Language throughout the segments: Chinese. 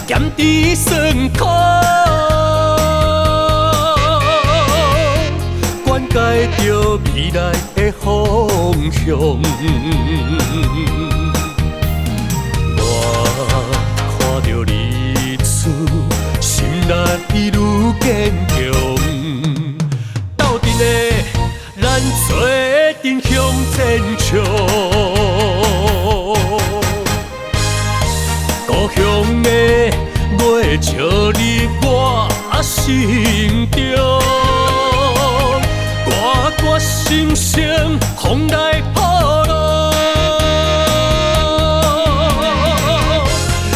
咸甜酸苦，管介着未来的方向。我看着日出，心力愈坚强。斗阵的咱做阵向前冲。故乡的袂笑你我心中，歌歌心声风来铺路。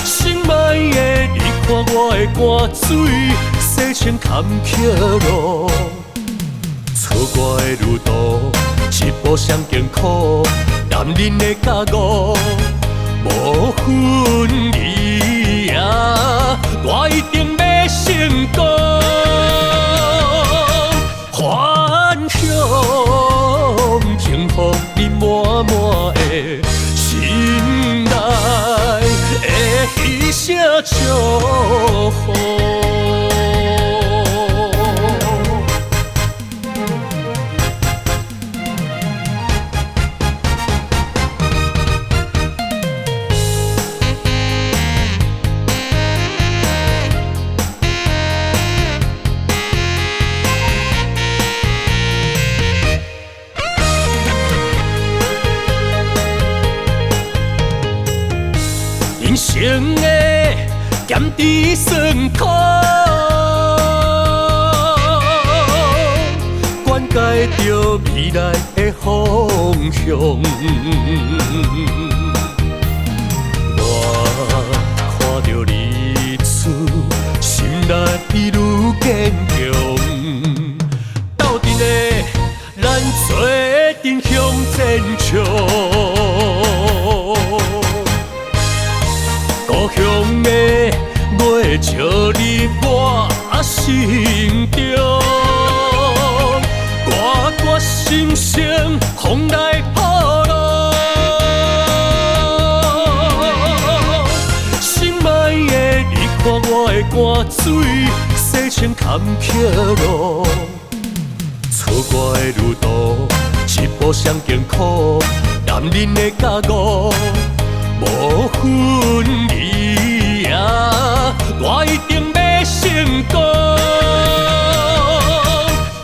心爱的，你看我的汗水洗清坎坷路，错我的路途一步上艰苦，男人的家务。无分离啊，我一定要成功。欢享幸福，你满满的心内的一声祝福。人生的咸甜酸苦，管介着未来的方向。我看着日出，心力愈坚强。斗阵的咱做阵向前冲。故乡的袂笑你我心中，歌歌心声风来铺路。心爱的，你看我的汗水洗清坎坷路，错我的路途一步上艰苦，男人的家务。无分离啊，我一定要成功。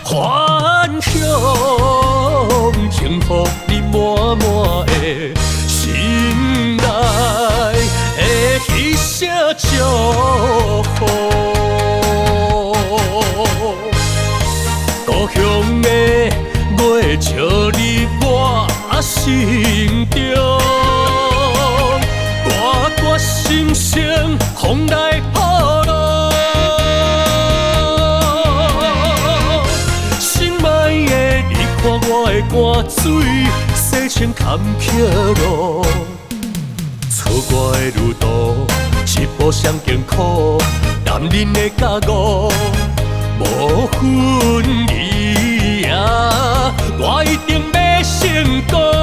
欢享幸福，你满满的心内的一声祝福。故乡的袂笑你我心中。歌心声风来铺路，心爱的，你看我的汗水洗清坎坷路，错我的路途一步上艰苦，男人的家务无分离啊，我一定要成功。